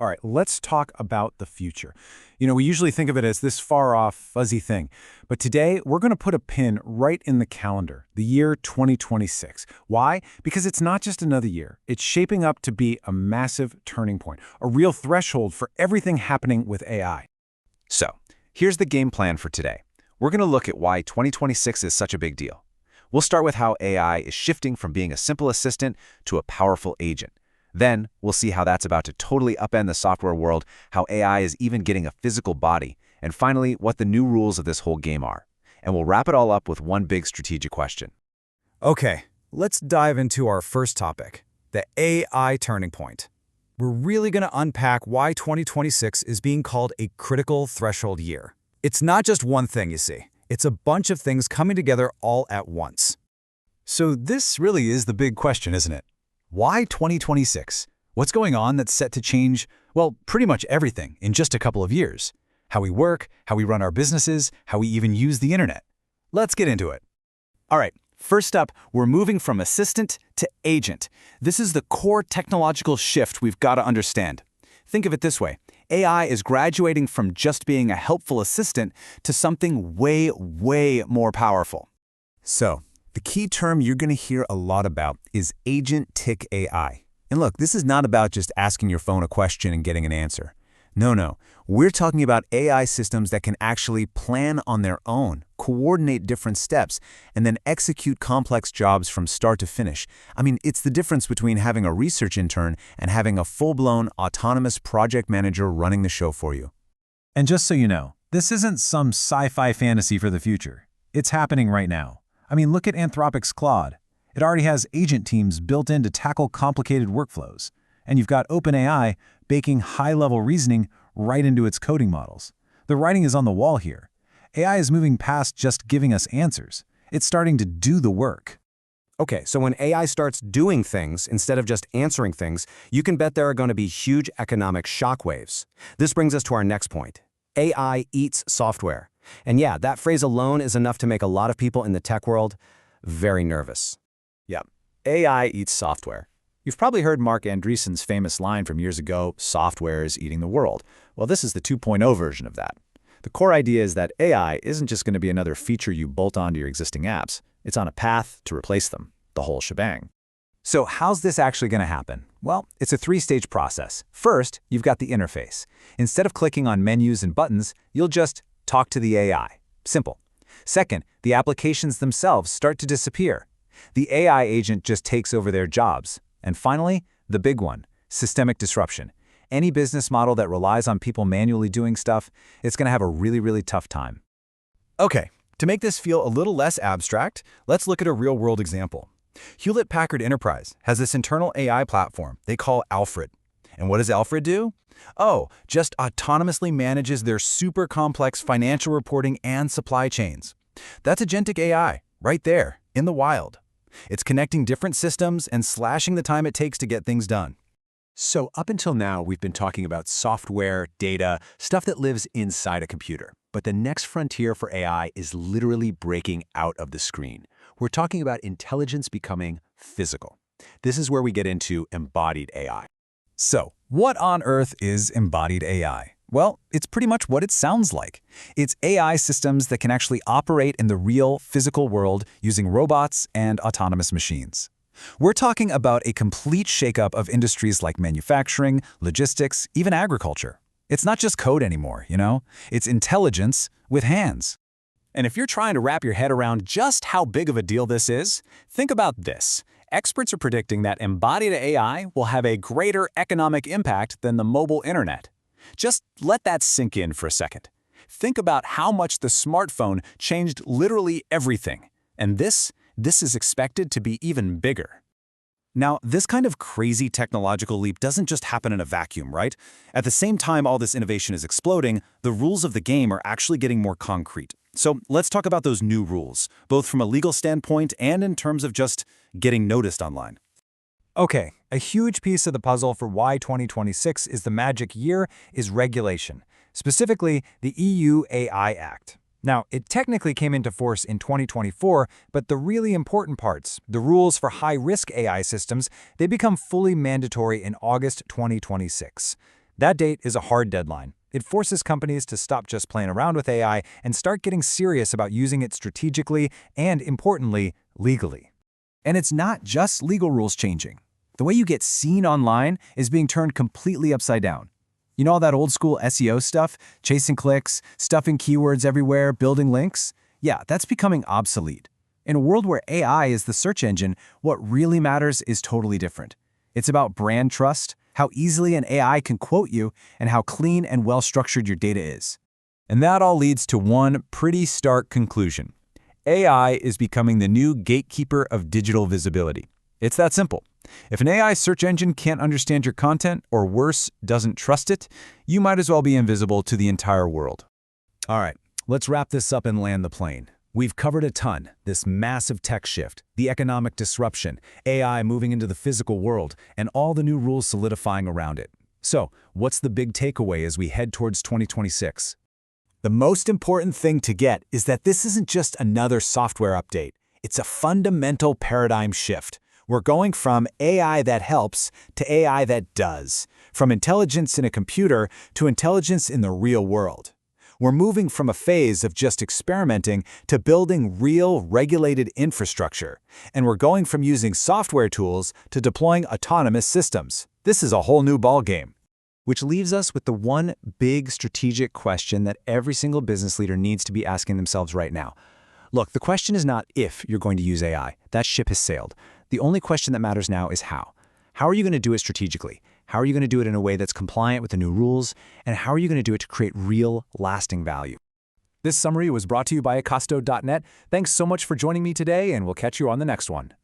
All right, let's talk about the future. We usually think of it as this far off, fuzzy thing. But today, we're going to put a pin right in the calendar, the year 2026. Why? Because it's not just another year. It's shaping up to be a massive turning point, a real threshold for everything happening with AI. So, here's the game plan for today. We're going to look at why 2026 is such a big deal. We'll start with how AI is shifting from being a simple assistant to a powerful agent. Then, we'll see how that's about to totally upend the software world, how AI is even getting a physical body, and finally, what the new rules of this whole game are. And we'll wrap it all up with one big strategic question. Okay, let's dive into our first topic, the AI turning point. We're really going to unpack why 2026 is being called a critical threshold year. It's not just one thing, you see. It's a bunch of things coming together all at once. So this really is the big question, isn't it? Why 2026? What's going on that's set to change, well, pretty much everything in just a couple of years? How we work, how we run our businesses, how we even use the internet. Let's get into it. All right, first up, we're moving from assistant to agent. This is the core technological shift we've got to understand. Think of it this way. AI is graduating from just being a helpful assistant to something way, way more powerful. So, the key term you're going to hear a lot about is agentic AI. And look, this is not about just asking your phone a question and getting an answer. No. We're talking about AI systems that can actually plan on their own, coordinate different steps, and then execute complex jobs from start to finish. I mean, it's the difference between having a research intern and having a full-blown autonomous project manager running the show for you. And just so you know, this isn't some sci-fi fantasy for the future. It's happening right now. I mean, look at Anthropic's Claude. It already has agent teams built in to tackle complicated workflows. And you've got OpenAI baking high-level reasoning right into its coding models. The writing is on the wall here. AI is moving past just giving us answers. It's starting to do the work. Okay, so when AI starts doing things instead of just answering things, you can bet there are going to be huge economic shockwaves. This brings us to our next point. AI eats software. And yeah, that phrase alone is enough to make a lot of people in the tech world very nervous. Yep, AI eats software. You've probably heard Mark Andreessen's famous line from years ago, software is eating the world. Well, this is the 2.0 version of that. The core idea is that AI isn't just going to be another feature you bolt onto your existing apps. It's on a path to replace them, the whole shebang. So how's this actually going to happen? Well, it's a three-stage process. First, you've got the interface. Instead of clicking on menus and buttons, you'll just talk to the AI. Simple. Second, the applications themselves start to disappear. The AI agent just takes over their jobs. And finally, the big one, systemic disruption. Any business model that relies on people manually doing stuff, it's going to have a really, really tough time. Okay, to make this feel a little less abstract, let's look at a real-world example. Hewlett-Packard Enterprise has this internal AI platform they call Alfred. And what does Alfred do? Oh, just autonomously manages their super complex financial reporting and supply chains. That's agentic AI, right there, in the wild. It's connecting different systems and slashing the time it takes to get things done. So up until now, we've been talking about software, data, stuff that lives inside a computer. But the next frontier for AI is literally breaking out of the screen. We're talking about intelligence becoming physical. This is where we get into embodied AI. So, what on earth is embodied AI? Well, it's pretty much what it sounds like. It's AI systems that can actually operate in the real, physical world using robots and autonomous machines. We're talking about a complete shakeup of industries like manufacturing, logistics, even agriculture. It's not just code anymore, It's intelligence with hands. And if you're trying to wrap your head around just how big of a deal this is, think about this. Experts are predicting that embodied AI will have a greater economic impact than the mobile internet. Just let that sink in for a second. Think about how much the smartphone changed literally everything. And this is expected to be even bigger. Now, this kind of crazy technological leap doesn't just happen in a vacuum, right? At the same time all this innovation is exploding, the rules of the game are actually getting more concrete. So let's talk about those new rules, both from a legal standpoint and in terms of just getting noticed online. Okay, a huge piece of the puzzle for why 2026 is the magic year is regulation, specifically the EU AI Act. Now, it technically came into force in 2024, but the really important parts, the rules for high-risk AI systems, they become fully mandatory in August 2026. That date is a hard deadline. It forces companies to stop just playing around with AI and start getting serious about using it strategically and, importantly, legally. And it's not just legal rules changing. The way you get seen online is being turned completely upside down. You know all that old-school SEO stuff? Chasing clicks, stuffing keywords everywhere, building links? Yeah, that's becoming obsolete. In a world where AI is the search engine, what really matters is totally different. It's about brand trust, how easily an AI can quote you, and how clean and well-structured your data is. And that all leads to one pretty stark conclusion. AI is becoming the new gatekeeper of digital visibility. It's that simple. If an AI search engine can't understand your content, or worse, doesn't trust it, you might as well be invisible to the entire world. All right, let's wrap this up and land the plane. We've covered a ton, this massive tech shift, the economic disruption, AI moving into the physical world, and all the new rules solidifying around it. So, what's the big takeaway as we head towards 2026? The most important thing to get is that this isn't just another software update. It's a fundamental paradigm shift. We're going from AI that helps to AI that does, from intelligence in a computer to intelligence in the real world. We're moving from a phase of just experimenting to building real, regulated infrastructure. And we're going from using software tools to deploying autonomous systems. This is a whole new ballgame. Which leaves us with the one big strategic question that every single business leader needs to be asking themselves right now. Look, the question is not if you're going to use AI. That ship has sailed. The only question that matters now is how. How are you going to do it strategically? How are you going to do it in a way that's compliant with the new rules? And how are you going to do it to create real, lasting value? This summary was brought to you by Ekasto.net. Thanks so much for joining me today, and we'll catch you on the next one.